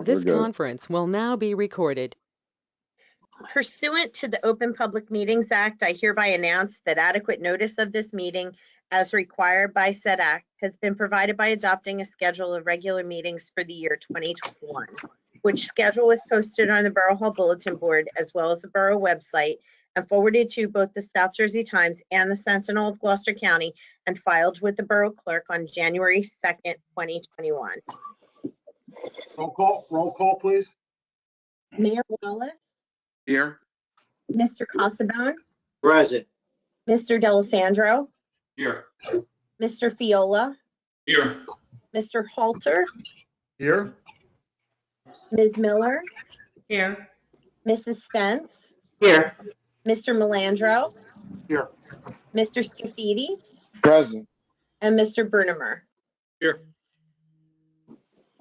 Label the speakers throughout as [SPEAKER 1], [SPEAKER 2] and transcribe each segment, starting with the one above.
[SPEAKER 1] This conference will now be recorded.
[SPEAKER 2] Pursuant to the Open Public Meetings Act, I hereby announce that adequate notice of this meeting, as required by said act, has been provided by adopting a schedule of regular meetings for the year 2021, which schedule was posted on the Borough Hall Bulletin Board as well as the Borough website and forwarded to both the South Jersey Times and the Sentinel of Gloucester County and filed with the Borough Clerk on January 2nd, 2021.
[SPEAKER 3] Roll call, please.
[SPEAKER 2] Mayor Wallace,
[SPEAKER 4] Here.
[SPEAKER 2] Mr. Casabon,
[SPEAKER 5] Present.
[SPEAKER 2] Mr. D'Alessandro,
[SPEAKER 4] Here.
[SPEAKER 2] Mr. Fiola,
[SPEAKER 4] Here.
[SPEAKER 2] Mr. Halter,
[SPEAKER 3] Here.
[SPEAKER 2] Ms. Miller,
[SPEAKER 6] Here.
[SPEAKER 2] Mrs. Spence,
[SPEAKER 5] Here.
[SPEAKER 2] Mr. Melandro,
[SPEAKER 3] Here.
[SPEAKER 2] Mr. Scafidi,
[SPEAKER 7] Present.
[SPEAKER 2] and Mr. Brunemer.
[SPEAKER 4] Here.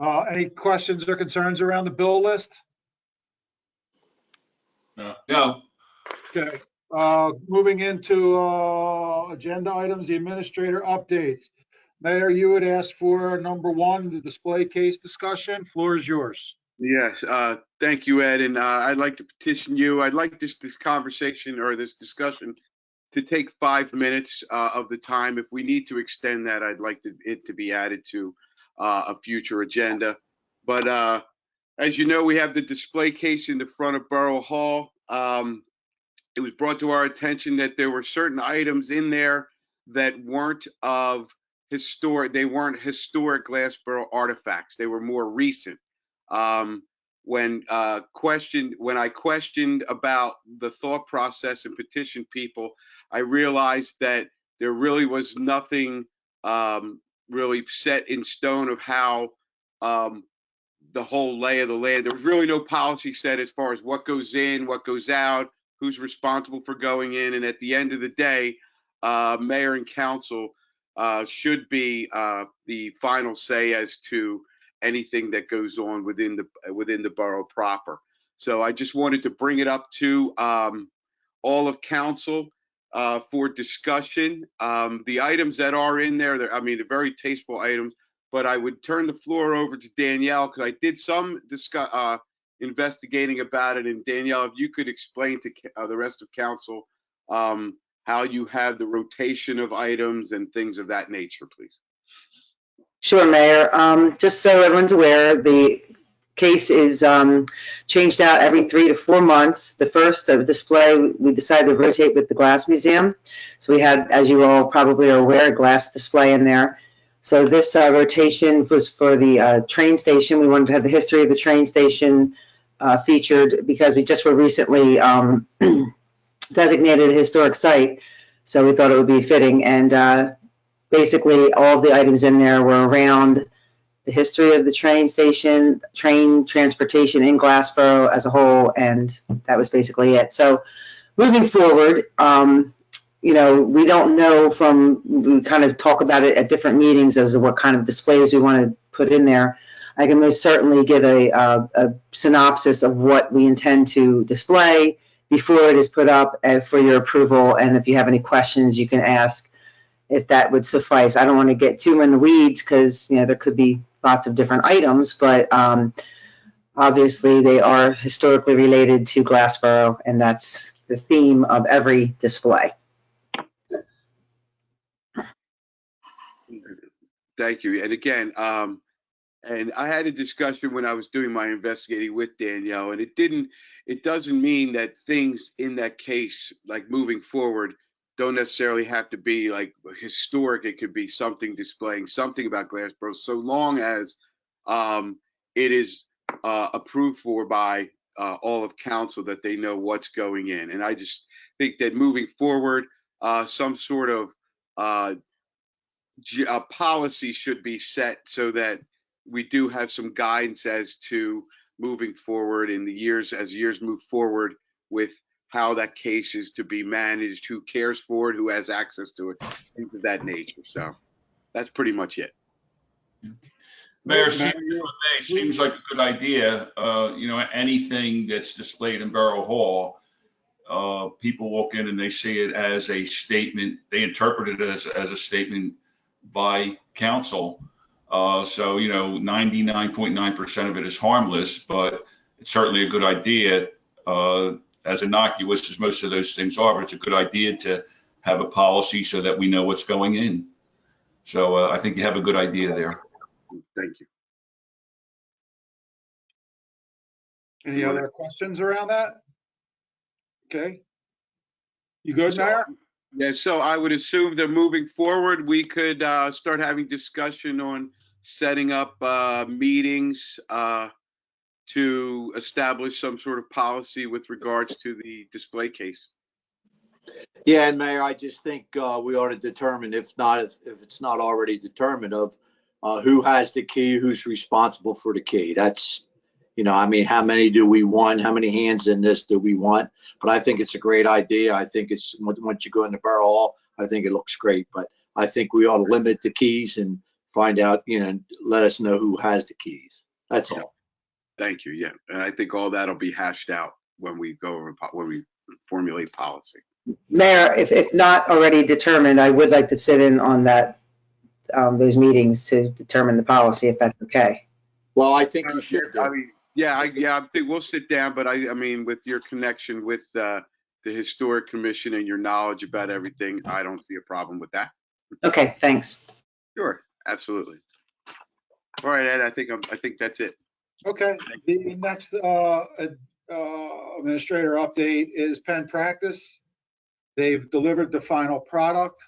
[SPEAKER 3] Any questions or concerns around the bill list?
[SPEAKER 4] No.
[SPEAKER 3] Okay. Moving into agenda items, the administrator updates. Mayor, you had asked for number 1, the display case discussion. Floor is yours.
[SPEAKER 4] Yes. Thank you, Ed. And I'd like to petition you. I'd like this conversation or this discussion to take 5 minutes of the time. If we need to extend that, I'd like it to be added to a future agenda. But as you know, we have the display case in the front of Borough Hall. It was brought to our attention that there were certain items in there that weren't they weren't historic Glassboro artifacts. They were more recent. When I questioned about the thought process and petitioned people, I realized that there really was nothing really set in stone of how the whole lay of the land. There was really no policy set as far as what goes in, what goes out, who's responsible for going in. And at the end of the day, mayor and council should be the final say as to anything that goes on within the borough proper. So I just wanted to bring it up to all of council for discussion. The items that are in there, they're very tasteful items, but I would turn the floor over to Danielle because I did some investigating about it. And Danielle, if you could explain to the rest of council how you have the rotation of items and things of that nature, please.
[SPEAKER 5] Sure, Mayor. Just so everyone's aware, the case is changed out every 3 to 4 months. The first display we decided to rotate with the Glass Museum. So we had, as you all probably are aware, a glass display in there. So this rotation was for the train station. We wanted to have the history of the train station featured because we just were recently designated a historic site. So we thought it would be fitting. And basically all of the items in there were around the history of the train station, train transportation in Glassboro as a whole, and that was basically it. So moving forward, we don't know we kind of talk about it at different meetings as to what kind of displays we want to put in there. I can most certainly give a synopsis of what we intend to display before it is put up for your approval, and if you have any questions, you can ask if that would suffice. I don't want to get too in the weeds because there could be lots of different items, but obviously they are historically related to Glassboro, and that's the theme of every display.
[SPEAKER 4] Thank you. And again, and I had a discussion when I was doing my investigating with Danielle, and it doesn't mean that things in that case, like moving forward, don't necessarily have to be like historic. It could be something displaying something about Glassboro, so long as it is approved for by all of council, that they know what's going in. And I just think that moving forward, some sort of a policy should be set so that we do have some guidance as to moving forward in the years, as years move forward, with how that case is to be managed, who cares for it, who has access to it, things of that nature. So that's pretty much it.
[SPEAKER 8] Mayor, seems like a good idea. Anything that's displayed in Borough Hall, people walk in and they see it as a statement. They interpret it as a statement by council. So, 99.9% of it is harmless, but it's certainly a good idea, as innocuous as most of those things are, but it's a good idea to have a policy so that we know what's going in. So I think you have a good idea there.
[SPEAKER 4] Thank you.
[SPEAKER 3] Any other questions around that? Okay. You good, Mayor?
[SPEAKER 4] Yeah, so I would assume that moving forward, we could start having discussion on setting up meetings to establish some sort of policy with regards to the display case.
[SPEAKER 6] Yeah, and Mayor, I just think we ought to determine, if it's not already determined, of who has the key, who's responsible for the key. That's, how many do we want? How many hands in this do we want? But I think it's a great idea. I think it's, once you go into Borough Hall, I think it looks great. But I think we ought to limit the keys and find out, let us know who has the keys. That's all.
[SPEAKER 4] Thank you. Yeah, and I think all that'll be hashed out when we formulate policy.
[SPEAKER 5] Mayor, if not already determined, I would like to sit in on those meetings to determine the policy, if that's okay.
[SPEAKER 6] Well, I think you should.
[SPEAKER 4] I think we'll sit down, but I mean, with your connection with the Historic Commission and your knowledge about everything, I don't see a problem with that.
[SPEAKER 5] Okay, thanks.
[SPEAKER 4] Sure, absolutely. All right, Ed, I think that's it.
[SPEAKER 3] Okay. The next administrator update is Penn Practice. They've delivered the final product.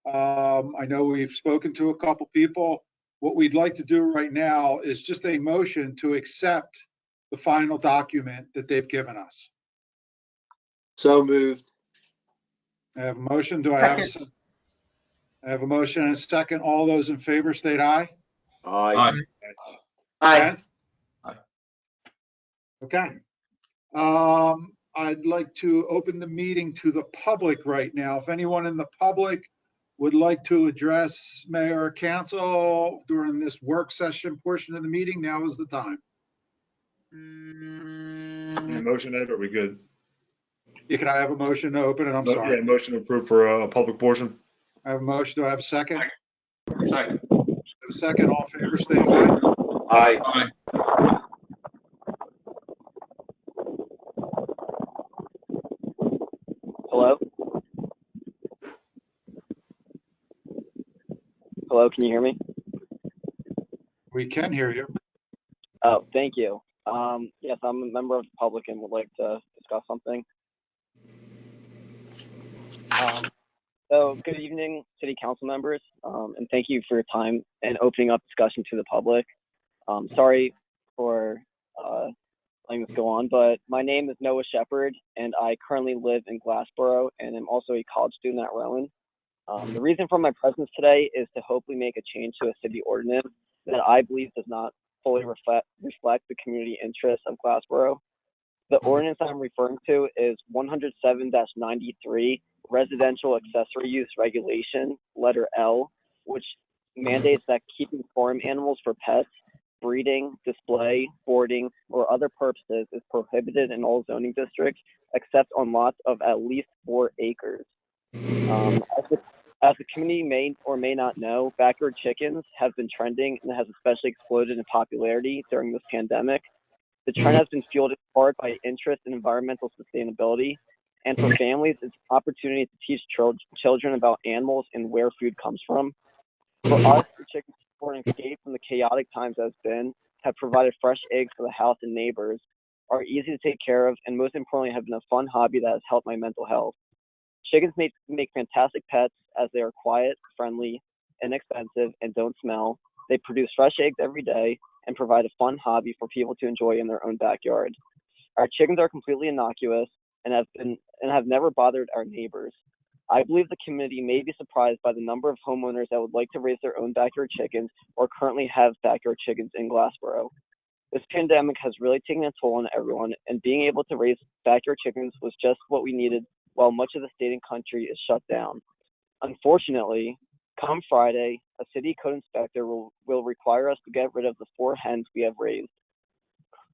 [SPEAKER 3] I know we've spoken to a couple people. What we'd like to do right now is just a motion to accept the final document that they've given us.
[SPEAKER 6] So moved.
[SPEAKER 3] I have a motion. Do I have I have a motion and a second. All those in favor state aye.
[SPEAKER 6] Aye.
[SPEAKER 5] Aye.
[SPEAKER 3] Against?
[SPEAKER 8] Aye.
[SPEAKER 3] Okay. I'd like to open the meeting to the public right now. If anyone in the public would like to address Mayor or Council during this work session portion of the meeting, now is the time.
[SPEAKER 7] Yeah, motion, Ed, are we good?
[SPEAKER 3] Can I have a motion to open it? I'm sorry.
[SPEAKER 7] Yeah, motion approved for a public portion.
[SPEAKER 3] I have a motion. Do I have a second?
[SPEAKER 8] Second.
[SPEAKER 3] I have a second. All in favor, state aye.
[SPEAKER 6] Aye.
[SPEAKER 8] Aye.
[SPEAKER 9] Hello? Hello, can you hear me?
[SPEAKER 3] We can hear you.
[SPEAKER 9] Oh, thank you. Yes, I'm a member of the public and would like to discuss something. So good evening, City Council members, and thank you for your time and opening up discussion to the public. Sorry for letting this go on, but my name is Noah Shepard, and I currently live in Glassboro, and I'm also a college student at Rowan. The reason for my presence today is to hopefully make a change to a city ordinance that I believe does not fully reflect the community interests of Glassboro. The ordinance I'm referring to is 107-93, Residential Accessory Use Regulation, letter L, which mandates that keeping farm animals for pets, breeding, display, boarding, or other purposes is prohibited in all zoning districts except on lots of at least 4 acres. As the community may or may not know, backyard chickens have been trending and has especially exploded in popularity during this pandemic. The trend has been fueled in part by interest in environmental sustainability, and for families, it's an opportunity to teach children about animals and where food comes from. For us, the chickens for an escape from the chaotic times that has been, have provided fresh eggs for the house and neighbors, are easy to take care of, and most importantly, have been a fun hobby that has helped my mental health. Chickens make fantastic pets as they are quiet, friendly, inexpensive, and don't smell. They produce fresh eggs every day and provide a fun hobby for people to enjoy in their own backyard. Our chickens are completely innocuous and have never bothered our neighbors. I believe the community may be surprised by the number of homeowners that would like to raise their own backyard chickens or currently have backyard chickens in Glassboro. This pandemic has really taken a toll on everyone, and being able to raise backyard chickens was just what we needed while much of the state and country is shut down. Unfortunately, come Friday, a city code inspector will require us to get rid of the 4 hens we have raised.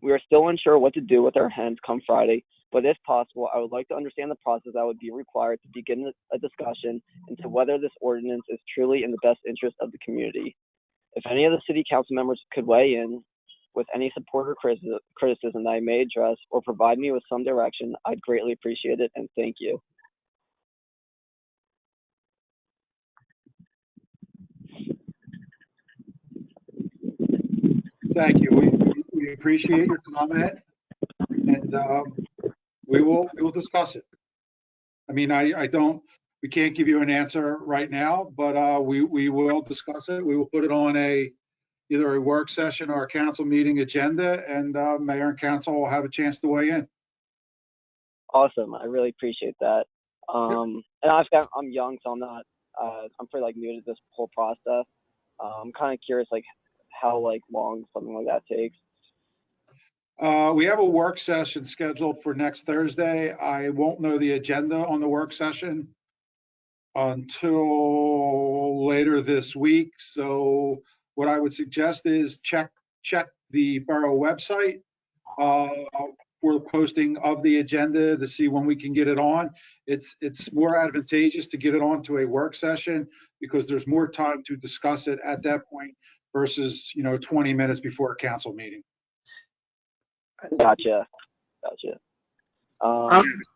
[SPEAKER 9] We are still unsure what to do with our hens come Friday, but if possible, I would like to understand the process that would be required to begin a discussion into whether this ordinance is truly in the best interest of the community. If any of the city council members could weigh in with any support or criticism that I may address or provide me with some direction, I'd greatly appreciate it, and thank you.
[SPEAKER 3] Thank you. We appreciate your comment, and we will discuss it. I mean, we can't give you an answer right now, but we will discuss it. We will put it on either a work session or a council meeting agenda, and mayor and council will have a chance to weigh in.
[SPEAKER 9] Awesome. I really appreciate that. And I'm young, so I'm pretty like new to this whole process. I'm kind of curious, like how long something like that takes.
[SPEAKER 3] We have a work session scheduled for next Thursday. I won't know the agenda on the work session until later this week. So what I would suggest is check the borough website for the posting of the agenda to see when we can get it on. It's more advantageous to get it onto a work session because there's more time to discuss it at that point versus 20 minutes before a council meeting.
[SPEAKER 9] Gotcha.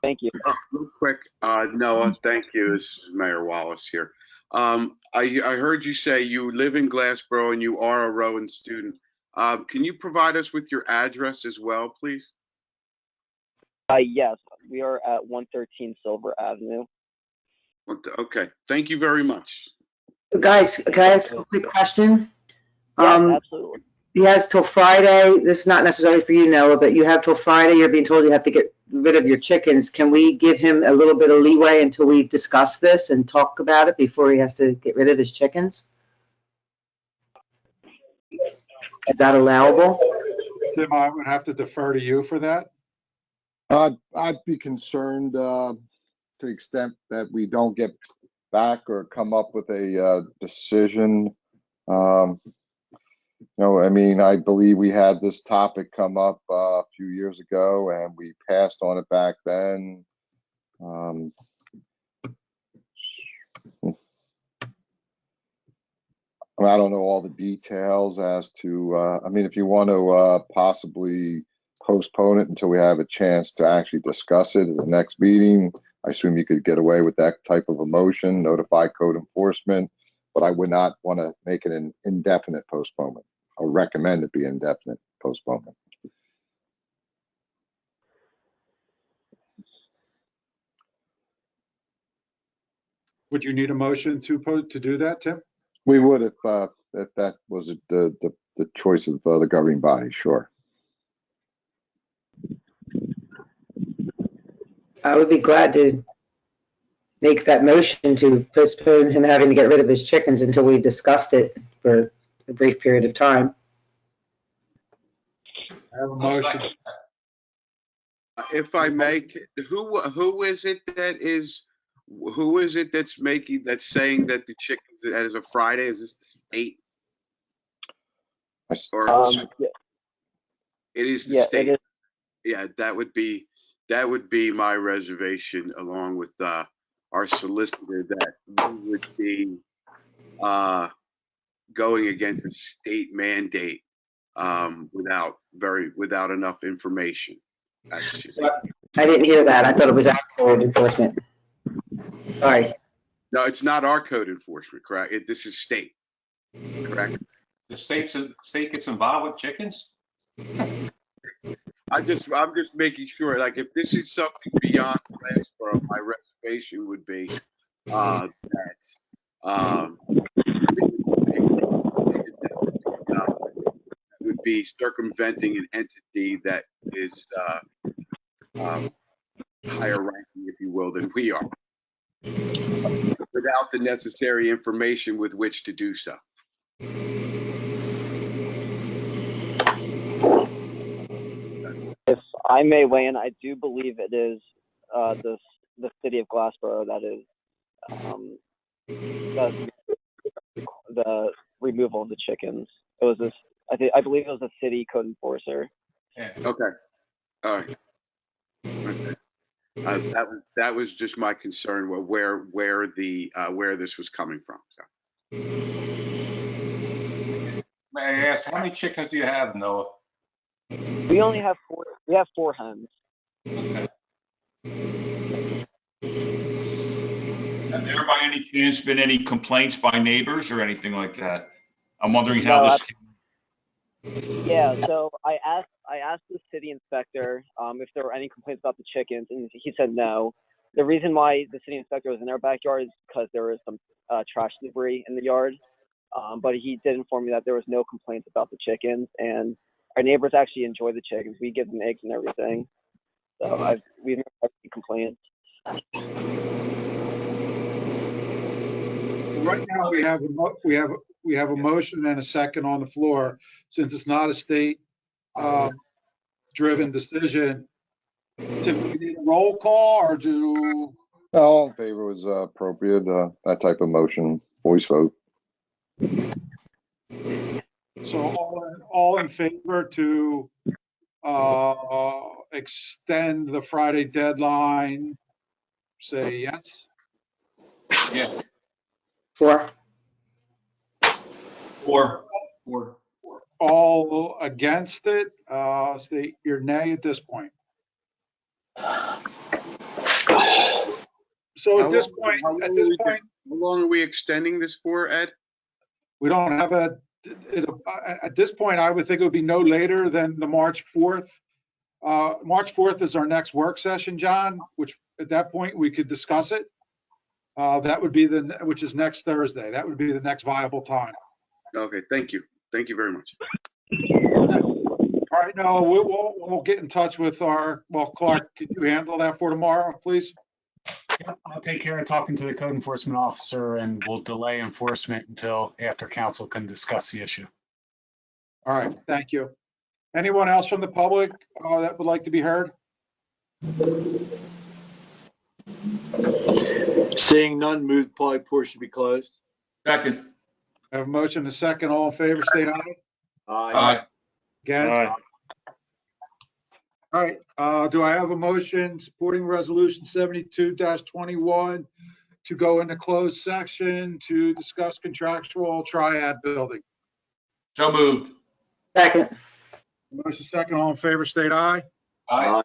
[SPEAKER 9] Thank you.
[SPEAKER 4] Real quick, Noah, thank you. This is Mayor Wallace here. I heard you say you live in Glassboro and you are a Rowan student. Can you provide us with your address as well, please?
[SPEAKER 9] Yes, we are at 113 Silver Avenue.
[SPEAKER 4] Okay, thank you very much.
[SPEAKER 5] Guys, can I ask a quick question?
[SPEAKER 9] Yeah, absolutely.
[SPEAKER 5] He has till Friday. This is not necessarily for you, Noah, but you have till Friday. You're being told you have to get rid of your chickens. Can we give him a little bit of leeway until we discuss this and talk about it before he has to get rid of his chickens? Is that allowable?
[SPEAKER 3] Tim, I would have to defer to you for that.
[SPEAKER 10] I'd be concerned to the extent that we don't get back or come up with a decision. I mean, I believe we had this topic come up a few years ago and we passed on it back then. I don't know all the details as to, I mean, if you want to possibly postpone it until we have a chance to actually discuss it at the next meeting, I assume you could get away with that type of a motion, notify code enforcement, but I would not want to make it an indefinite postponement or recommend it be indefinite postponement.
[SPEAKER 3] Would you need a motion to do that, Tim?
[SPEAKER 10] We would if that was the choice of the governing body, sure.
[SPEAKER 5] I would be glad to make that motion to postpone him having to get rid of his chickens until we've discussed it for a brief period of time.
[SPEAKER 3] I have a motion.
[SPEAKER 4] If I may, who is it that's saying that the chickens, that is a Friday? Is this the state? Or
[SPEAKER 9] Yeah.
[SPEAKER 4] it is the
[SPEAKER 9] Yeah,
[SPEAKER 4] state.
[SPEAKER 9] it is.
[SPEAKER 4] Yeah, that would be my reservation, along with our solicitor, that we would be going against a state mandate without enough information. Actually,
[SPEAKER 5] I didn't hear that. I thought it was our code enforcement. Sorry.
[SPEAKER 4] no, it's not our code enforcement, correct? This is state, correct?
[SPEAKER 8] The state gets involved with chickens?
[SPEAKER 4] I'm just making sure, like, if this is something beyond Glassboro, my reservation would be that would be circumventing an entity that is higher ranking, if you will, than we are, without the necessary information with which to do so.
[SPEAKER 9] If I may weigh in, I do believe it is the city of Glassboro that is the removal of the chickens. It was this. I believe it was a city code enforcer.
[SPEAKER 8] Yeah.
[SPEAKER 4] Okay. All right. Okay. That was just my concern, where this was coming from. So.
[SPEAKER 11] May I ask, how many chickens do you have, Noah?
[SPEAKER 9] We only have four. We have 4 hens.
[SPEAKER 8] Have there by any chance been any complaints by neighbors or anything like that? I'm wondering how
[SPEAKER 9] No,
[SPEAKER 8] this.
[SPEAKER 9] Yeah, so I asked the city inspector if there were any complaints about the chickens, and he said no. The reason why the city inspector was in our backyard is because there was some trash debris in the yard. But he did inform me that there was no complaints about the chickens, and our neighbors actually enjoy the chickens. We give them eggs and everything. So we've never had any complaints.
[SPEAKER 3] Right now, we have a motion and a second on the floor. Since it's not a state driven decision, do we need a roll call or do?
[SPEAKER 10] All in favor was appropriate, that type of motion, voice vote.
[SPEAKER 3] So all in favor to extend the Friday deadline, say yes.
[SPEAKER 8] Yeah.
[SPEAKER 5] 4.
[SPEAKER 8] Or.
[SPEAKER 3] All against it, state your nay at this point. So at this point,
[SPEAKER 4] How long are we extending this for, Ed?
[SPEAKER 3] we don't have at this point, I would think it would be no later than the March 4th. March 4th is our next work session, John, which at that point we could discuss it. That would be which is next Thursday. That would be the next viable time.
[SPEAKER 4] Okay, thank you. Thank you very much.
[SPEAKER 3] All right, no, we'll get in touch with Clark, could you handle that for tomorrow, please?
[SPEAKER 12] Yep, I'll take care of talking to the code enforcement officer, and we'll delay enforcement until after council can discuss the issue.
[SPEAKER 3] All right, thank you. Anyone else from the public that would like to be heard?
[SPEAKER 6] Seeing none, move the public portion be closed.
[SPEAKER 8] Second.
[SPEAKER 3] I have a motion and a second. All in favor, state aye.
[SPEAKER 8] Aye.
[SPEAKER 3] Against?
[SPEAKER 7] Aye.
[SPEAKER 3] All right, do I have a motion supporting resolution 72-21 to go into closed section to discuss contractual triad building?
[SPEAKER 8] So moved.
[SPEAKER 5] Second.
[SPEAKER 3] Motion second, all in favor, state aye.
[SPEAKER 8] Aye.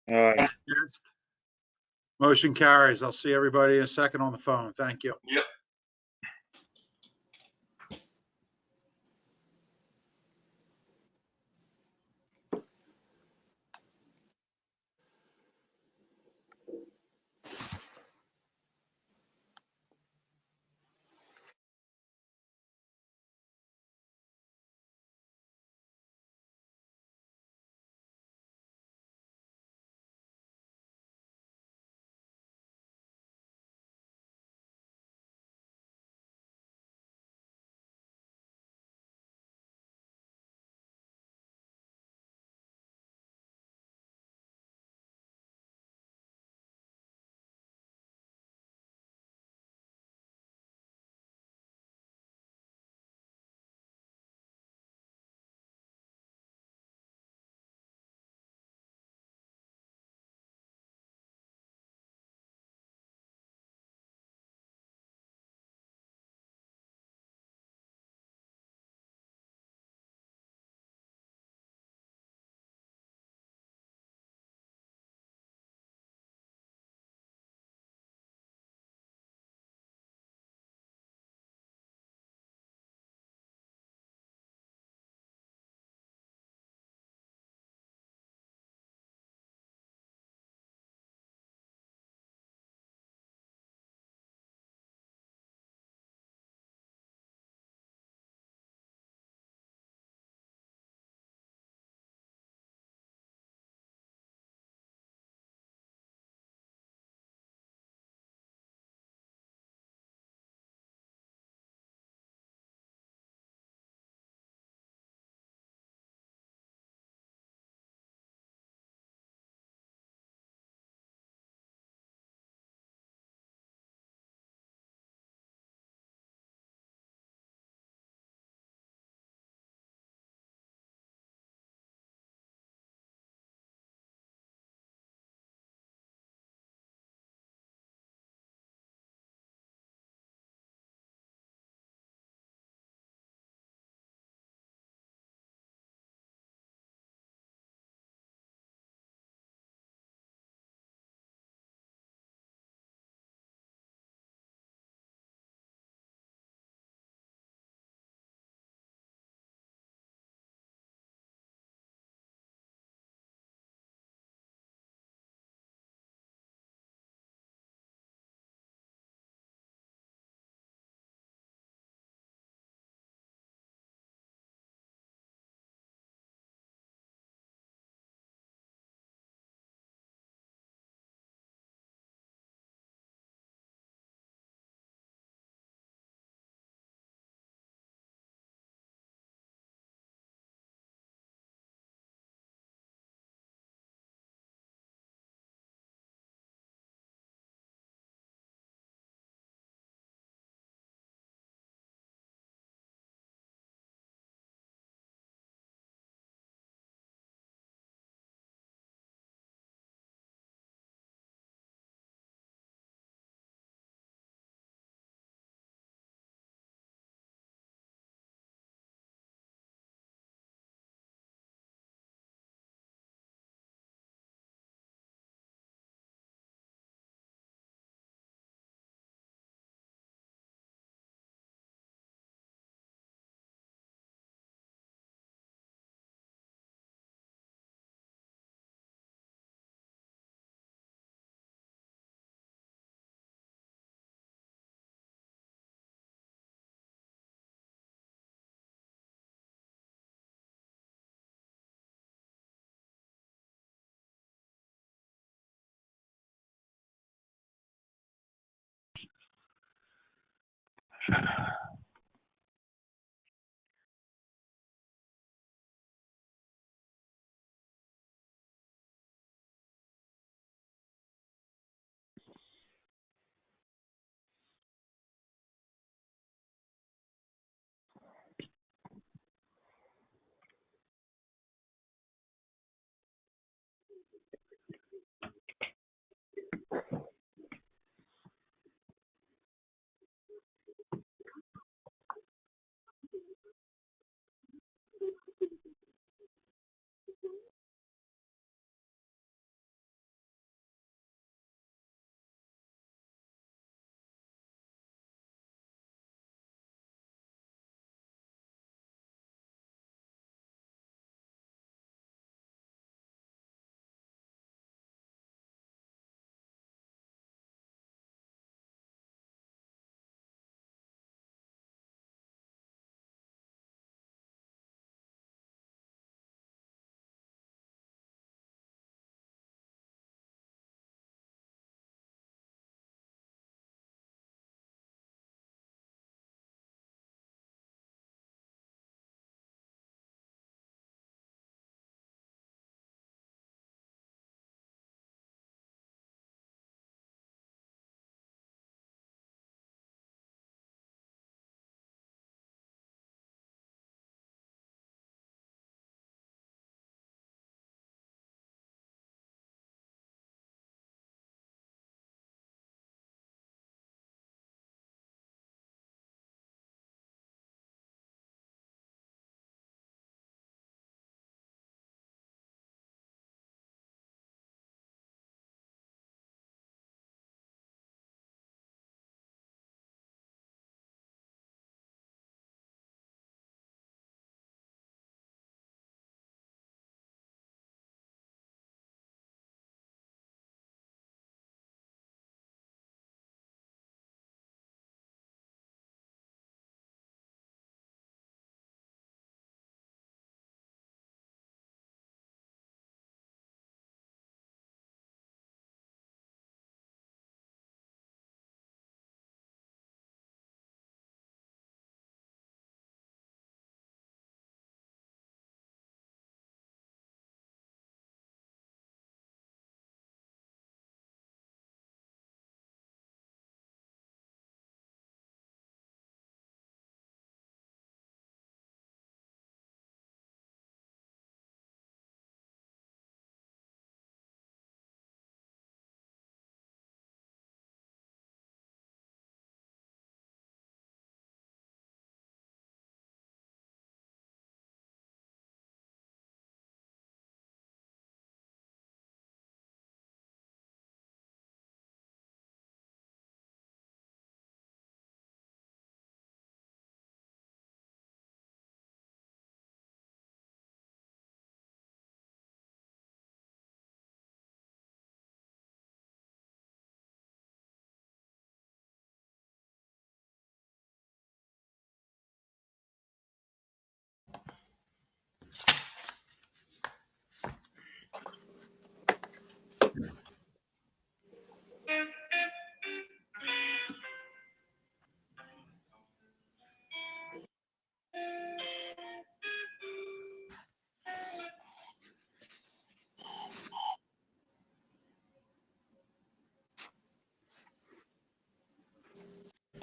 [SPEAKER 7] Aye.
[SPEAKER 3] Against? Motion carries. I'll see everybody in a second on the phone. Thank you.
[SPEAKER 8] Yep.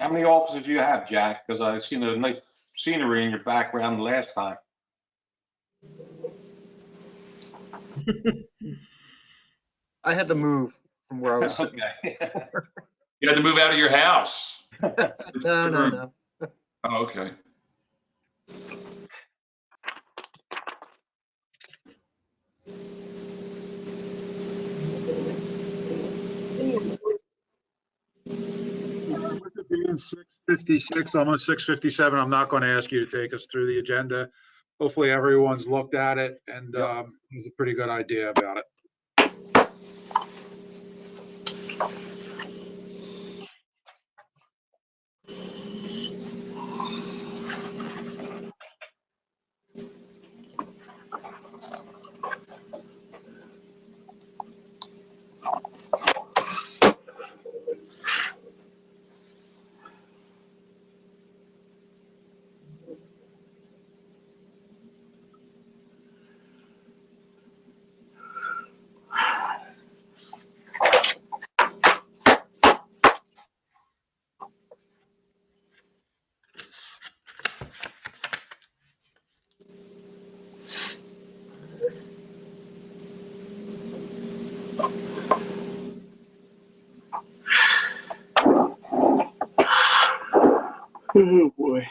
[SPEAKER 11] How many officers do you have, Jack? Because I've seen a nice scenery in your background the last time.
[SPEAKER 13] I had to move from where I was sitting.
[SPEAKER 11] Okay.
[SPEAKER 8] You had to move out of your house.
[SPEAKER 13] No.
[SPEAKER 8] Oh, okay.
[SPEAKER 3] With it being 6:56, almost 6:57, I'm not going to ask you to take us through the agenda. Hopefully everyone's looked at it and has a pretty good idea about it.
[SPEAKER 6] Oh, boy.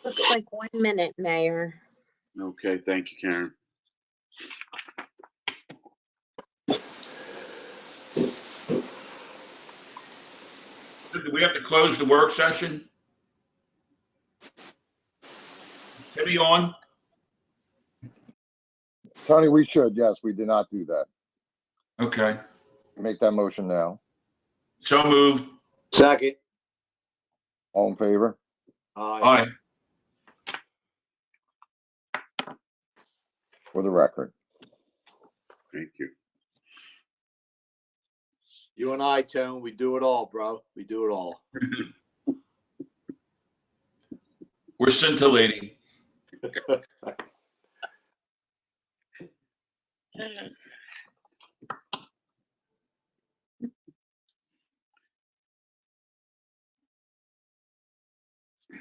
[SPEAKER 2] Looks like 1 minute, Mayor.
[SPEAKER 4] Okay, thank you, Karen.
[SPEAKER 8] Do we have to close the work session? Timmy on?
[SPEAKER 10] Tony, we should, yes, we did not do that.
[SPEAKER 8] Okay.
[SPEAKER 10] Make that motion now.
[SPEAKER 8] So moved.
[SPEAKER 6] Second.
[SPEAKER 10] All in favor?
[SPEAKER 8] Aye.
[SPEAKER 10] For the record.
[SPEAKER 4] Thank you.
[SPEAKER 6] You and I, Tone, we do it all, bro. We do it all.
[SPEAKER 8] We're scintillating.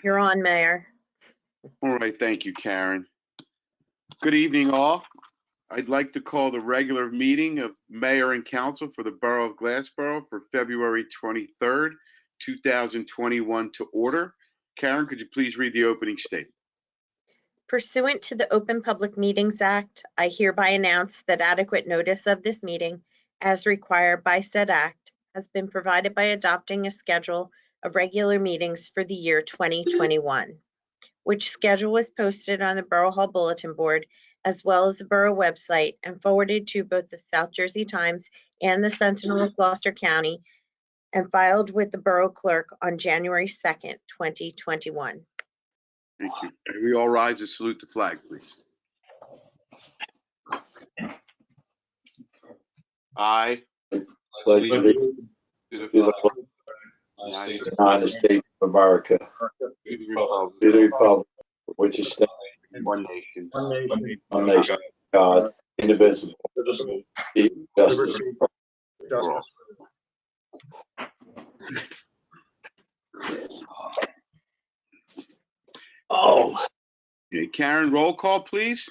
[SPEAKER 2] You're on, Mayor.
[SPEAKER 4] All right, thank you, Karen. Good evening, all. I'd like to call the regular meeting of Mayor and Council for the Borough of Glassboro for February 23rd, 2021 to order. Karen, could you please read the opening statement?
[SPEAKER 2] Pursuant to the Open Public Meetings Act, I hereby announce that adequate notice of this meeting, as required by said act, has been provided by adopting a schedule of regular meetings for the year 2021, which schedule was posted on the Borough Hall Bulletin Board as well as the Borough website and forwarded to both the South Jersey Times and the Sentinel of Gloucester County and filed with the Borough Clerk on January 2nd, 2021.
[SPEAKER 4] Thank you. May we all rise and salute the flag, please. I
[SPEAKER 6] Pledge allegiance
[SPEAKER 4] to the
[SPEAKER 6] to the
[SPEAKER 4] flag
[SPEAKER 6] flag of the United States of America,
[SPEAKER 4] of the
[SPEAKER 6] to the republic for which is stands
[SPEAKER 4] one nation,
[SPEAKER 6] one nation, God, indivisible, justice.
[SPEAKER 13] Justice.
[SPEAKER 6] Oh,
[SPEAKER 4] Okay, Karen, roll call, please.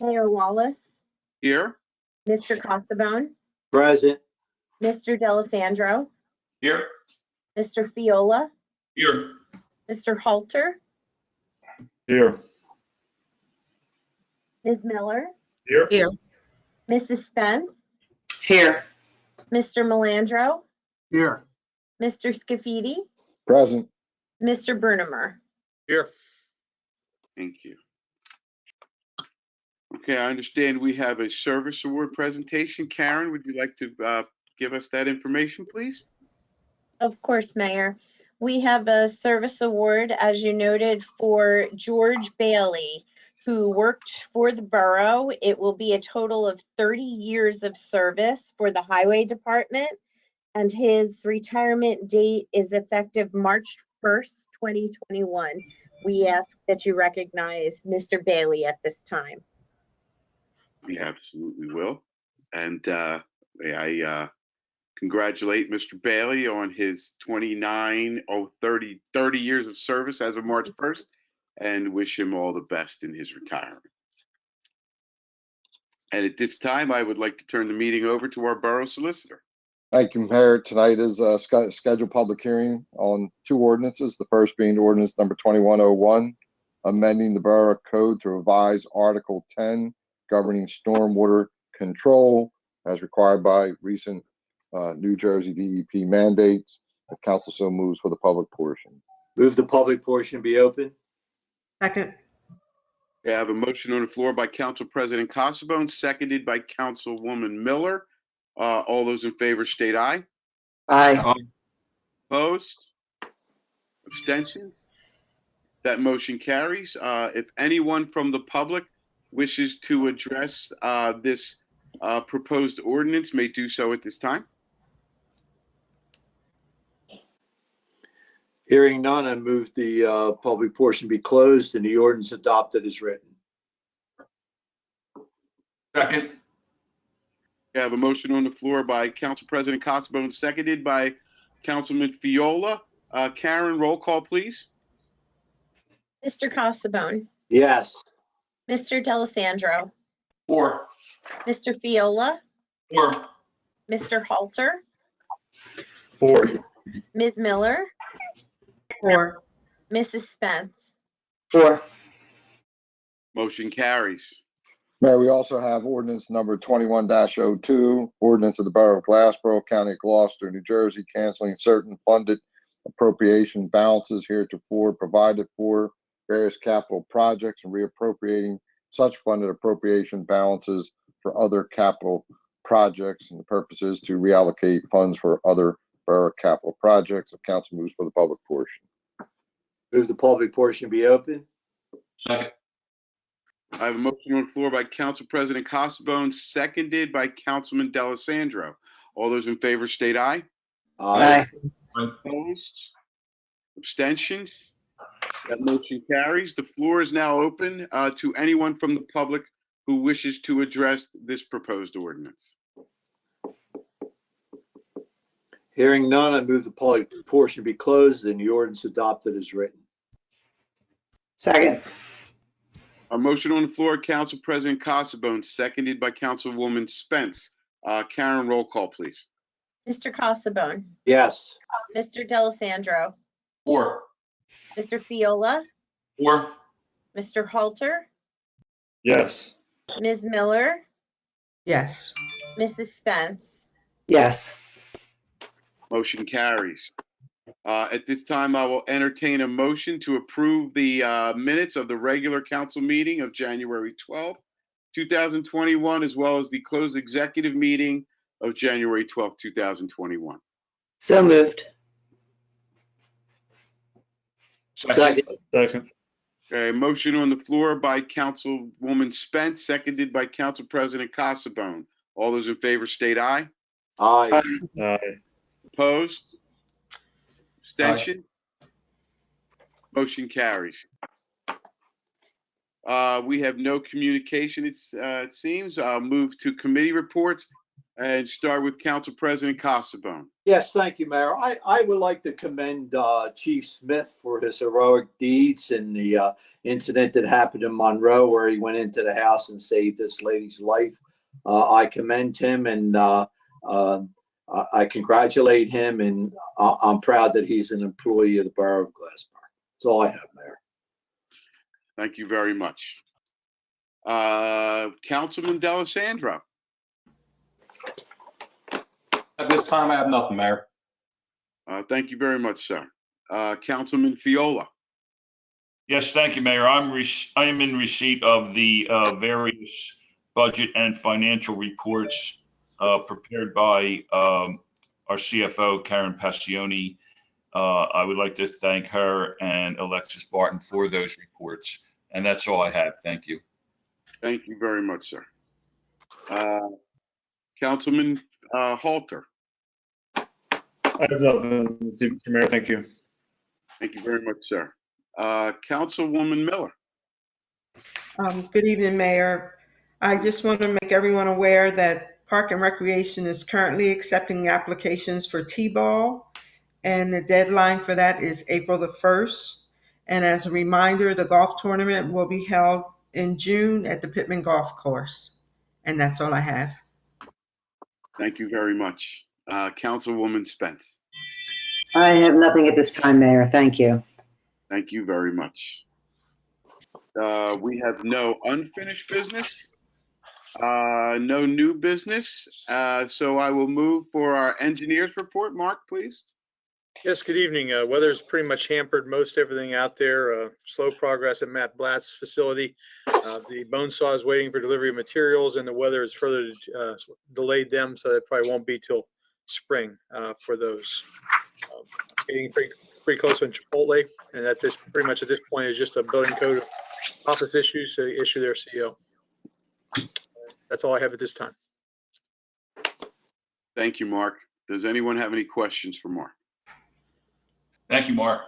[SPEAKER 2] Mayor Wallace,
[SPEAKER 4] Here.
[SPEAKER 2] Mr. Casabone,
[SPEAKER 6] present.
[SPEAKER 2] Mr. Delisandro,
[SPEAKER 8] Here.
[SPEAKER 2] Mr. Fiola,
[SPEAKER 8] Here.
[SPEAKER 2] Mr. Halter,
[SPEAKER 7] Here.
[SPEAKER 2] Ms. Miller,
[SPEAKER 7] Here.
[SPEAKER 2] Mrs. Spence,
[SPEAKER 5] Here.
[SPEAKER 2] Mr. Melandro,
[SPEAKER 13] Here.
[SPEAKER 2] Mr. Scafidi,
[SPEAKER 10] Present.
[SPEAKER 2] Mr. Brunemer.
[SPEAKER 13] Here.
[SPEAKER 4] Thank you. Okay, I understand we have a service award presentation. Karen, would you like to give us that information, please?
[SPEAKER 2] Of course, Mayor. We have a service award, as you noted, for George Bailey, who worked for the borough. It will be a total of 30 years of service for the Highway Department, and his retirement date is effective March 1st, 2021. We ask that you recognize Mr. Bailey at this time.
[SPEAKER 4] We absolutely will. And I congratulate Mr. Bailey on his 30 years of service as of March 1st and wish him all the best in his retirement. And at this time, I would like to turn the meeting over to our borough solicitor.
[SPEAKER 10] Thank you, Mayor. Tonight is a scheduled public hearing on two ordinances. The first being ordinance number 2101, amending the Borough Code to revise Article 10 governing stormwater control as required by recent New Jersey DEP mandates. The council so moves for the public portion.
[SPEAKER 6] Move the public portion be open.
[SPEAKER 5] Second.
[SPEAKER 4] I have a motion on the floor by Council President Casabone, seconded by Councilwoman Miller. All those in favor state aye.
[SPEAKER 5] Aye.
[SPEAKER 4] Opposed? Abstentions? That motion carries. If anyone from the public wishes to address this proposed ordinance, may do so at this time.
[SPEAKER 6] Hearing none, I move the public portion be closed and the ordinance adopted as written.
[SPEAKER 8] Second.
[SPEAKER 4] I have a motion on the floor by Council President Casabone, seconded by Councilman Fiola. Karen, roll call, please.
[SPEAKER 2] Mr. Casabone,
[SPEAKER 6] Yes.
[SPEAKER 2] Mr. Delisandro,
[SPEAKER 8] 4.
[SPEAKER 2] Mr. Fiola,
[SPEAKER 8] 4.
[SPEAKER 2] Mr. Halter,
[SPEAKER 7] 4.
[SPEAKER 2] Ms. Miller,
[SPEAKER 5] 4.
[SPEAKER 2] Mrs. Spence.
[SPEAKER 5] 4.
[SPEAKER 4] Motion carries.
[SPEAKER 10] Mayor, we also have ordinance number 21-02, ordinance of the Borough of Glassboro, County of Gloucester, New Jersey, canceling certain funded appropriation balances heretofore provided for various capital projects and reappropriating such funded appropriation balances for other capital projects, and the purpose is to reallocate funds for other borough capital projects. The council moves for the public portion.
[SPEAKER 6] Move the public portion be open.
[SPEAKER 8] Second.
[SPEAKER 4] I have a motion on the floor by Council President Casabone, seconded by Councilman Delisandro. All those in favor state aye.
[SPEAKER 5] Aye.
[SPEAKER 4] Opposed? Abstentions? That motion carries. The floor is now open to anyone from the public who wishes to address this proposed ordinance.
[SPEAKER 6] Hearing none, I move the public portion be closed and the ordinance adopted as written.
[SPEAKER 5] Second.
[SPEAKER 4] A motion on the floor, Council President Casabone, seconded by Councilwoman Spence. Karen, roll call, please.
[SPEAKER 2] Mr. Casabone,
[SPEAKER 6] Yes.
[SPEAKER 2] Mr. Delisandro,
[SPEAKER 8] 4.
[SPEAKER 2] Mr. Fiola,
[SPEAKER 8] 4.
[SPEAKER 2] Mr. Halter,
[SPEAKER 7] Yes.
[SPEAKER 2] Ms. Miller,
[SPEAKER 5] Yes.
[SPEAKER 2] Mrs. Spence.
[SPEAKER 5] Yes.
[SPEAKER 4] Motion carries. At this time, I will entertain a motion to approve the minutes of the regular council meeting of January 12th, 2021, as well as the closed executive meeting of January 12th, 2021.
[SPEAKER 5] So moved.
[SPEAKER 6] Second.
[SPEAKER 7] Second.
[SPEAKER 4] A motion on the floor by Councilwoman Spence, seconded by Council President Casabone. All those in favor state aye.
[SPEAKER 6] Aye.
[SPEAKER 7] Aye.
[SPEAKER 4] Opposed? Abstention? Motion carries. We have no communication, it seems. I'll move to committee reports and start with Council President Casabone.
[SPEAKER 6] Yes, thank you, Mayor. I would like to commend Chief Smith for his heroic deeds in the incident that happened in Monroe where he went into the house and saved this lady's life. I commend him and I congratulate him, and I'm proud that he's an employee of the Borough of Glassboro. That's all I have, Mayor.
[SPEAKER 4] Thank you very much. Councilman Delisandro.
[SPEAKER 11] At this time, I have nothing, Mayor.
[SPEAKER 4] Thank you very much, sir. Councilman Fiola.
[SPEAKER 8] Yes, thank you, Mayor. I am in receipt of the various budget and financial reports prepared by our CFO, Karen Passione. I would like to thank her and Alexis Barton for those reports. And that's all I have. Thank you.
[SPEAKER 4] Thank you very much, sir. Councilman Halter.
[SPEAKER 7] I have nothing this evening, Mayor. Thank you.
[SPEAKER 4] Thank you very much, sir. Councilwoman Miller.
[SPEAKER 14] Good evening, Mayor. I just want to make everyone aware that Park and Recreation is currently accepting applications for T-ball, and the deadline for that is April the 1st. And as a reminder, the golf tournament will be held in June at the Pittman Golf Course. And that's all I have.
[SPEAKER 4] Thank you very much. Councilwoman Spence.
[SPEAKER 5] I have nothing at this time, Mayor. Thank you.
[SPEAKER 4] Thank you very much. We have no unfinished business, no new business. So I will move for our engineers report. Mark, please.
[SPEAKER 13] Yes, good evening. Weather's pretty much hampered most everything out there. Slow progress at Matt Blatt's facility. The bone saw is waiting for delivery of materials, and the weather has further delayed them, so it probably won't be till spring for those. Getting pretty close on Chipotle, and that's just pretty much at this point is just a building code office issue, so they issue their CO. That's all I have at this time.
[SPEAKER 4] Thank you, Mark. Does anyone have any questions for Mark?
[SPEAKER 8] Thank you, Mark.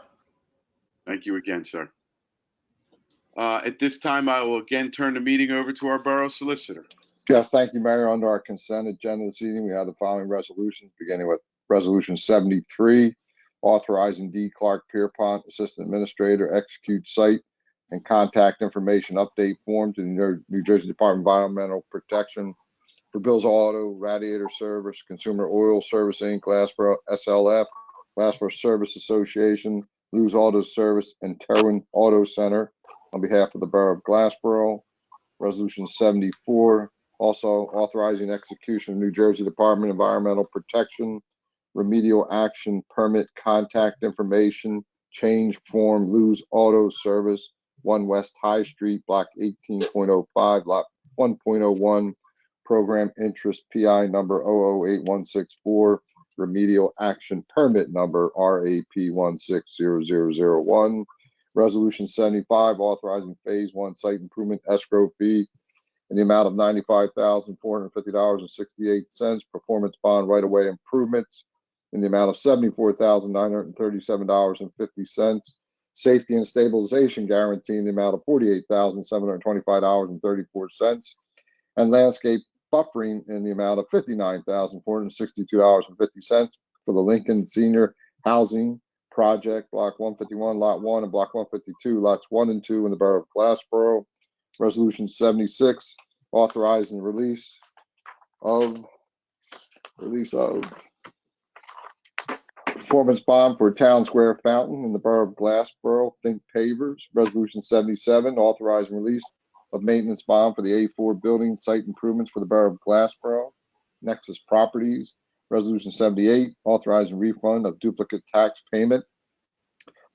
[SPEAKER 4] Thank you again, sir. At this time, I will again turn the meeting over to our borough solicitor.
[SPEAKER 10] Yes, thank you, Mayor. Under our consent agenda this evening, we have the following resolutions, beginning with Resolution 73, authorizing D. Clark Pierpont, Assistant Administrator, execute site and contact information update form to the New Jersey Department of Environmental Protection for Bill's Auto, Radiator Service, Consumer Oil Service, Inc., Glassboro, SLF, Glassboro Service Association, Lou's Auto Service, and Terwin Auto Center on behalf of the Borough of Glassboro. Resolution 74, also authorizing execution of New Jersey Department of Environmental Protection remedial action permit contact information change form Lou's Auto Service, 1 West High Street, Block 18.05, Lot 1.01, Program Interest PI number 008164, remedial action permit number RAP160001. Resolution 75, authorizing Phase 1 site improvement escrow fee in the amount of $95,450.68, performance bond right-of-way improvements in the amount of $74,937.50, safety and stabilization guarantee in the amount of $48,725.34, and landscape buffering in the amount of $59,462.50 for the Lincoln Senior Housing Project, Block 151, Lot 1, and Block 152, Lots 1 and 2 in the Borough of Glassboro. Resolution 76, authorizing release of performance bond for Town Square Fountain in the Borough of Glassboro, Think Pavers. Resolution 77, authorizing release of maintenance bond for the A4 building site improvements for the Borough of Glassboro, Nexus Properties. Resolution 78, authorizing refund of duplicate tax payment,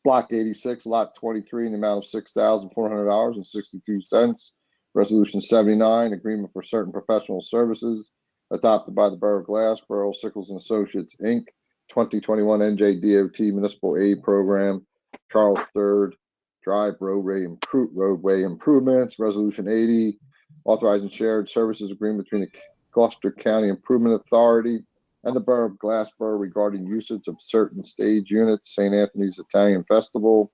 [SPEAKER 10] Block 86, Lot 23, in the amount of $6,400.62. Resolution 79, agreement for certain professional services adopted by the Borough of Glassboro, Sickles and Associates, Inc., 2021 NJDOT Municipal Aid Program, Charles III Drive roadway improvements. Resolution 80, authorizing shared services agreement between the Gloucester County Improvement Authority and the Borough of Glassboro regarding usage of certain stage units, St. Anthony's Italian Festival.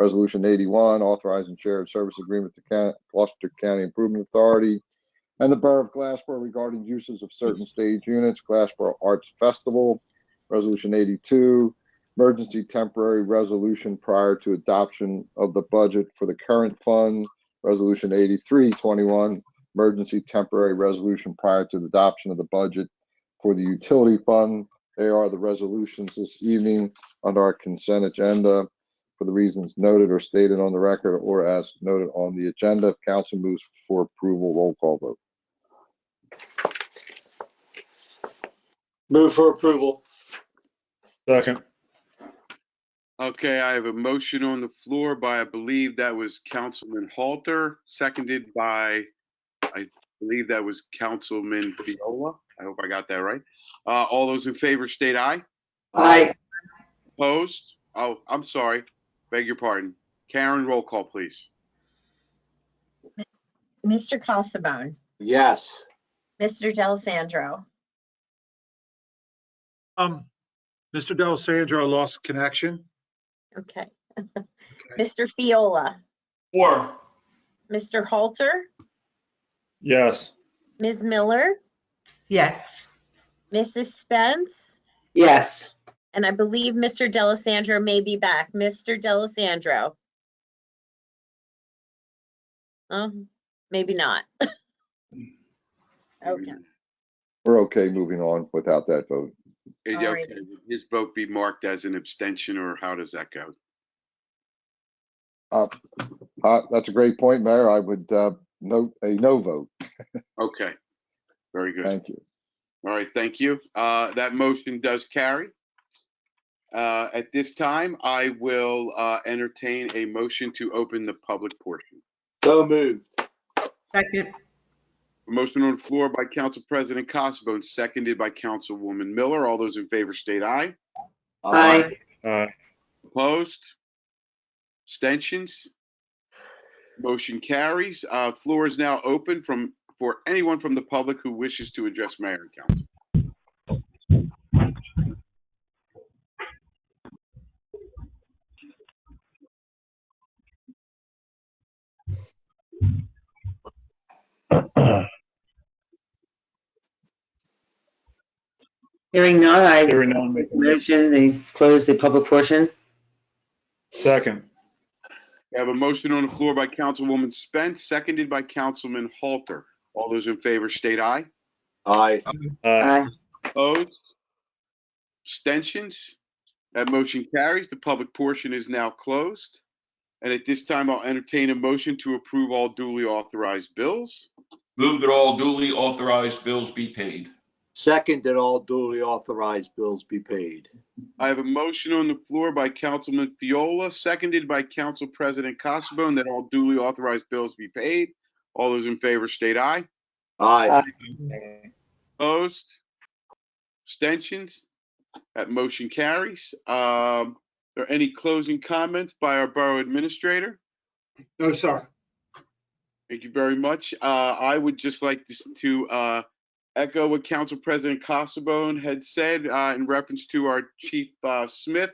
[SPEAKER 10] Resolution 81, authorizing shared service agreement to Gloucester County Improvement Authority and the Borough of Glassboro regarding uses of certain stage units, Glassboro Arts Festival. Resolution 82, emergency temporary resolution prior to adoption of the budget for the current fund. Resolution 8321, emergency temporary resolution prior to the adoption of the budget for the utility fund. They are the resolutions this evening under our consent agenda for the reasons noted or stated on the record or as noted on the agenda. If council moves for approval, roll call vote.
[SPEAKER 6] Move for approval.
[SPEAKER 7] Second.
[SPEAKER 4] Okay, I have a motion on the floor by, I believe that was Councilman Halter, seconded by, I believe that was Councilman Viola. I hope I got that right. All those in favor state aye.
[SPEAKER 5] Aye.
[SPEAKER 4] Opposed? Oh, I'm sorry. Beg your pardon. Karen, roll call, please.
[SPEAKER 2] Mr. Casabone,
[SPEAKER 6] Yes.
[SPEAKER 2] Mr. D'Alessandro,
[SPEAKER 3] Mr. D'Alessandro lost connection.
[SPEAKER 2] okay. Mr. Fiola,
[SPEAKER 8] 4.
[SPEAKER 2] Mr. Halter,
[SPEAKER 7] Yes.
[SPEAKER 2] Ms. Miller,
[SPEAKER 14] Yes.
[SPEAKER 2] Mrs. Spence,
[SPEAKER 5] Yes.
[SPEAKER 2] and I believe Mr. D'Alessandro may be back. Mr. D'Alessandro. Maybe not. Okay.
[SPEAKER 10] We're okay moving on without that vote.
[SPEAKER 4] Okay,
[SPEAKER 2] Alrighty.
[SPEAKER 4] would his vote be marked as an abstention, or how does that go?
[SPEAKER 10] That's a great point, Mayor. I would note a no vote.
[SPEAKER 4] Okay, very good.
[SPEAKER 10] Thank you.
[SPEAKER 4] All right, thank you. That motion does carry. At this time, I will entertain a motion to open the public portion.
[SPEAKER 6] So moved.
[SPEAKER 14] Second.
[SPEAKER 4] A motion on the floor by Council President Casabone, seconded by Councilwoman Miller. All those in favor state aye.
[SPEAKER 5] Aye.
[SPEAKER 4] Opposed? Abstentions? Motion carries. Floor is now open for anyone from the public who wishes to address Mayor and Council.
[SPEAKER 5] Hearing none, I
[SPEAKER 7] Hearing none, make a
[SPEAKER 5] motion to close the public portion.
[SPEAKER 7] second.
[SPEAKER 4] We have a motion on the floor by Councilwoman Spence, seconded by Councilman Halter. All those in favor state aye.
[SPEAKER 6] Aye.
[SPEAKER 5] Aye.
[SPEAKER 4] Opposed? Abstentions? That motion carries. The public portion is now closed. And at this time, I'll entertain a motion to approve all duly authorized bills.
[SPEAKER 8] Move that all duly authorized bills be paid.
[SPEAKER 6] Second, that all duly authorized bills be paid.
[SPEAKER 4] I have a motion on the floor by Councilman Fiola, seconded by Council President Casabone, that all duly authorized bills be paid. All those in favor state aye.
[SPEAKER 6] Aye.
[SPEAKER 4] Opposed? Abstentions? That motion carries. Are there any closing comments by our Borough Administrator?
[SPEAKER 3] No, sir.
[SPEAKER 4] Thank you very much. I would just like to echo what Council President Casabone had said in reference to our Chief Smith,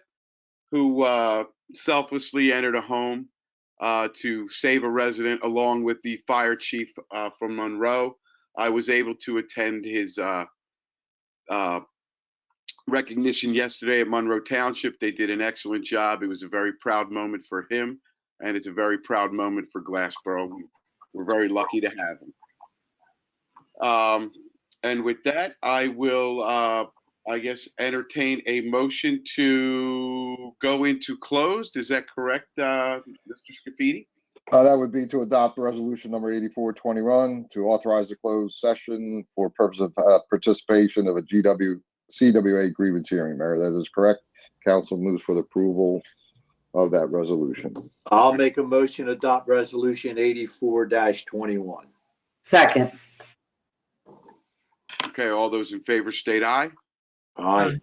[SPEAKER 4] who selflessly entered a home to save a resident, along with the fire chief from Monroe. I was able to attend his recognition yesterday at Monroe Township. They did an excellent job. It was a very proud moment for him, and it's a very proud moment for Glassboro. We're very lucky to have him. And with that, I will, I guess, entertain a motion to go into closed. Is that correct, Mr. Scafidi?
[SPEAKER 10] That would be to adopt resolution number 8421 to authorize a closed session for purpose of participation of a CWA grievance hearing. Mayor, that is correct. Council moves for the approval of that resolution.
[SPEAKER 6] I'll make a motion to adopt resolution 84-21.
[SPEAKER 5] Second.
[SPEAKER 4] Okay, all those in favor state aye.
[SPEAKER 6] Aye.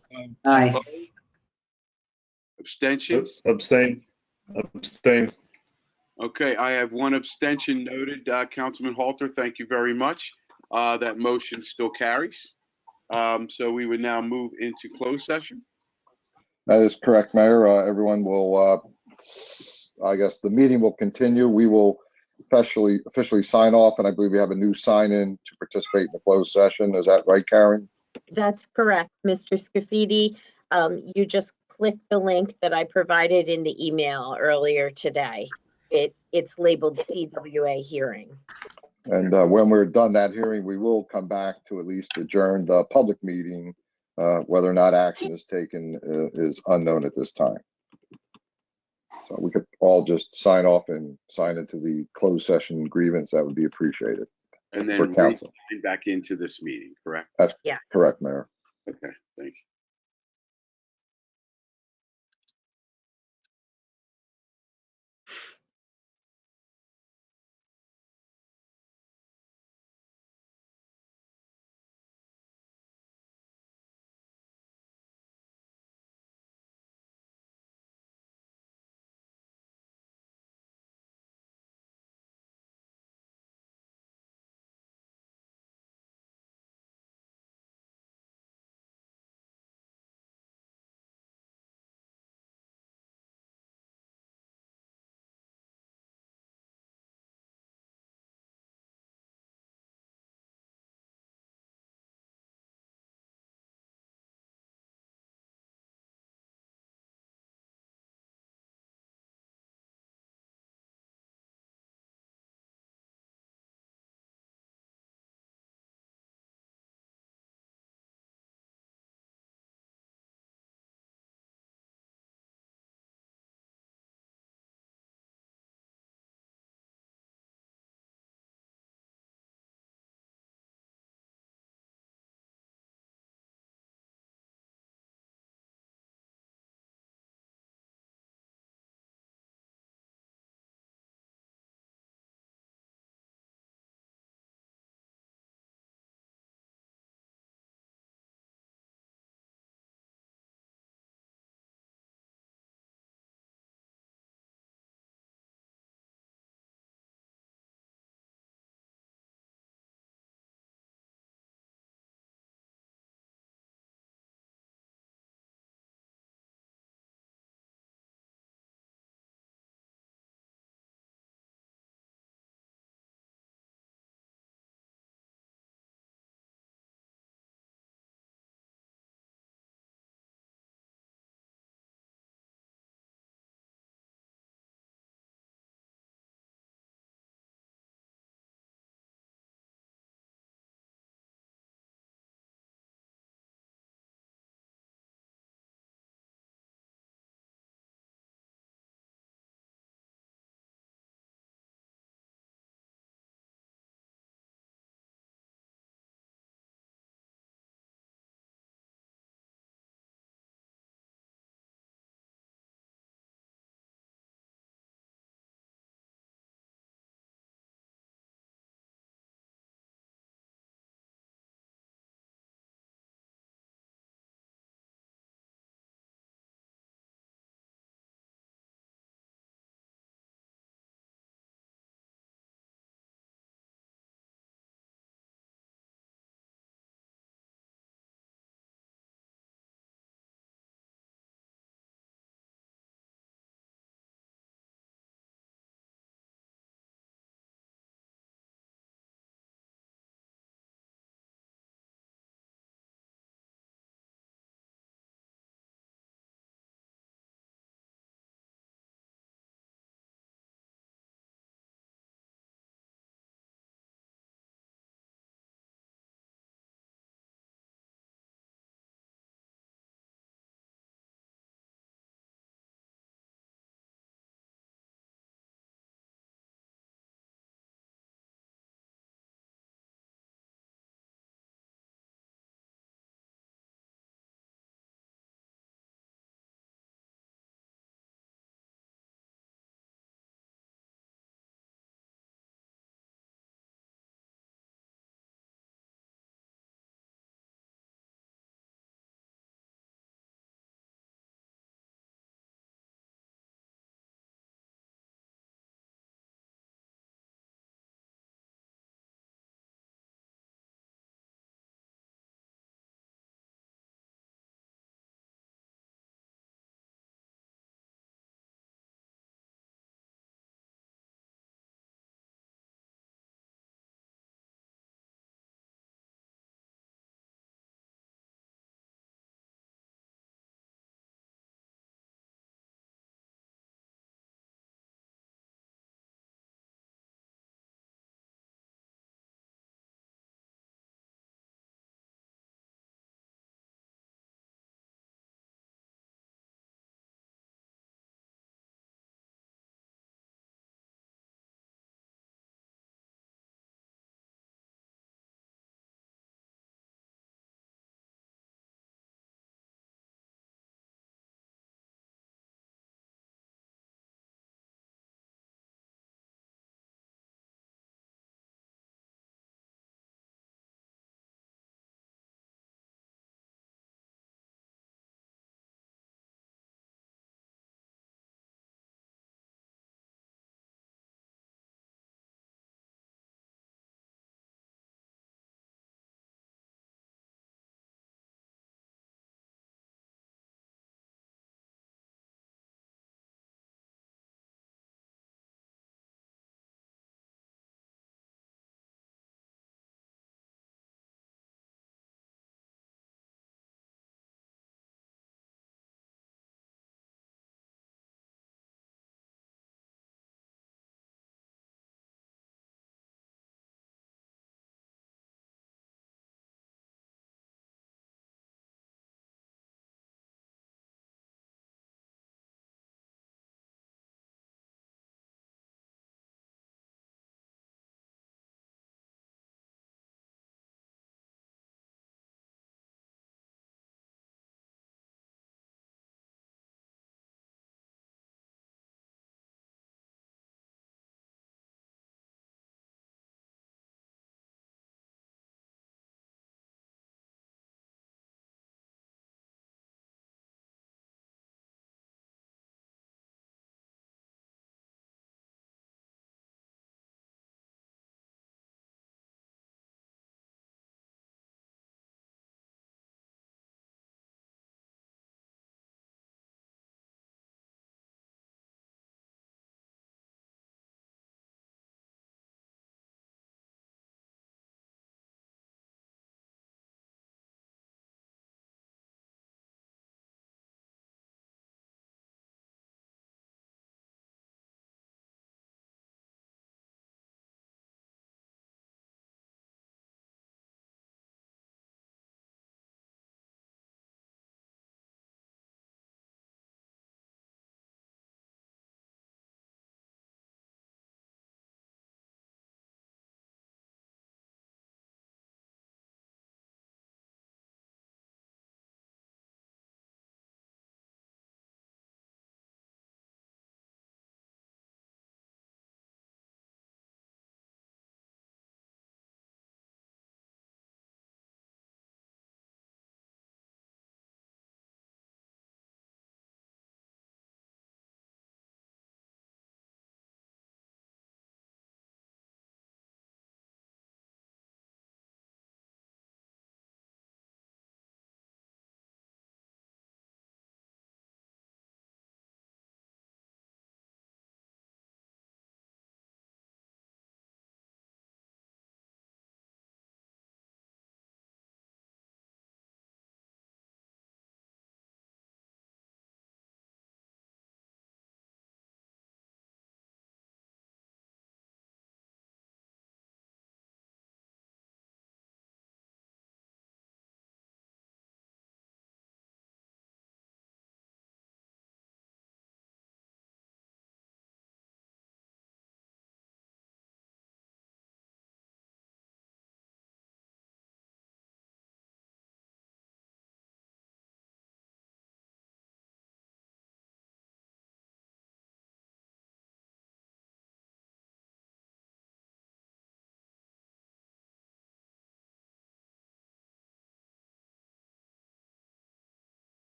[SPEAKER 5] Aye.
[SPEAKER 4] Opposed? Abstentions?
[SPEAKER 7] Abstain.
[SPEAKER 4] Okay, I have one abstention noted. Councilman Halter, thank you very much. That motion still carries. So we would now move into closed session.
[SPEAKER 10] That is correct, Mayor. Everyone will I guess the meeting will continue. We will officially sign off, and I believe we have a new sign-in to participate in the closed session. Is that right, Karen?
[SPEAKER 2] That's correct, Mr. Scafidi. You just click the link that I provided in the email earlier today. It's labeled CWA hearing.
[SPEAKER 10] And when we're done that hearing, we will come back to at least adjourn the public meeting. Whether or not action is taken is unknown at this time. So we could all just sign off and sign into the closed session grievance. That would be appreciated.
[SPEAKER 4] And
[SPEAKER 10] For
[SPEAKER 4] then
[SPEAKER 10] council.
[SPEAKER 4] back into this meeting, correct?
[SPEAKER 10] That's
[SPEAKER 2] Yes.
[SPEAKER 10] correct, Mayor.
[SPEAKER 4] Okay, thank you.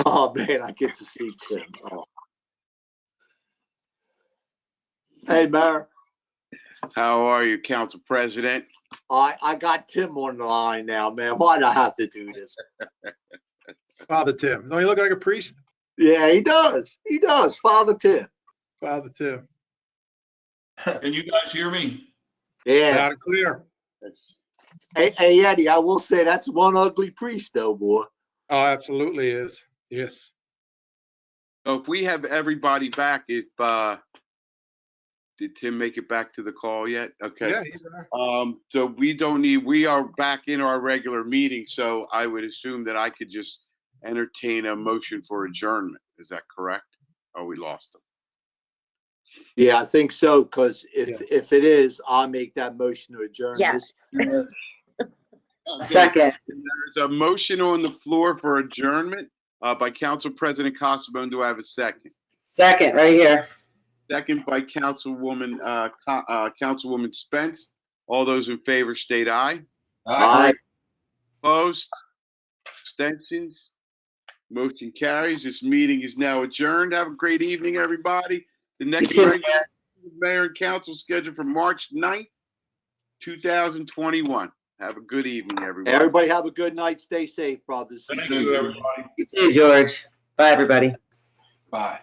[SPEAKER 6] Oh, man, I get to see Tim. Oh. Hey, Mayor,
[SPEAKER 4] How are you, Council President?
[SPEAKER 6] I got Tim on the line now, man. Why'd I have to do this?
[SPEAKER 3] Father Tim. Don't you look like a priest?
[SPEAKER 6] Yeah, he does. He does. Father Tim.
[SPEAKER 3] Father Tim.
[SPEAKER 8] Can you guys hear me?
[SPEAKER 6] Yeah.
[SPEAKER 3] Loud and clear.
[SPEAKER 6] Hey, Eddie, I will say that's one ugly priest, though, boy.
[SPEAKER 3] Oh, absolutely is. Yes.
[SPEAKER 4] So if we have everybody back, did Tim make it back to the call yet? Okay.
[SPEAKER 3] Yeah, he's there.
[SPEAKER 4] So we are back in our regular meeting, so I would assume that I could just entertain a motion for adjournment. Is that correct? Oh, we lost him.
[SPEAKER 6] Yeah, I think so, because
[SPEAKER 3] Yes.
[SPEAKER 6] if it is, I'll make that motion to adjourn this.
[SPEAKER 2] Yes.
[SPEAKER 5] Second.
[SPEAKER 4] There's a motion on the floor for adjournment by Council President Casabone. Do I have a second?
[SPEAKER 5] Second, right here.
[SPEAKER 4] Second by Councilwoman Spence. All those in favor state aye.
[SPEAKER 6] Aye.
[SPEAKER 4] Opposed? Abstentions? Motion carries. This meeting is now adjourned. Have a great evening, everybody. The next
[SPEAKER 5] too,
[SPEAKER 4] regular mayor and council scheduled for March 9th, 2021. Have a good evening, everybody.
[SPEAKER 6] Everybody have a good night. Stay safe, brothers.
[SPEAKER 8] Thank you, everybody.
[SPEAKER 5] You too, George. Bye, everybody.
[SPEAKER 11] Bye.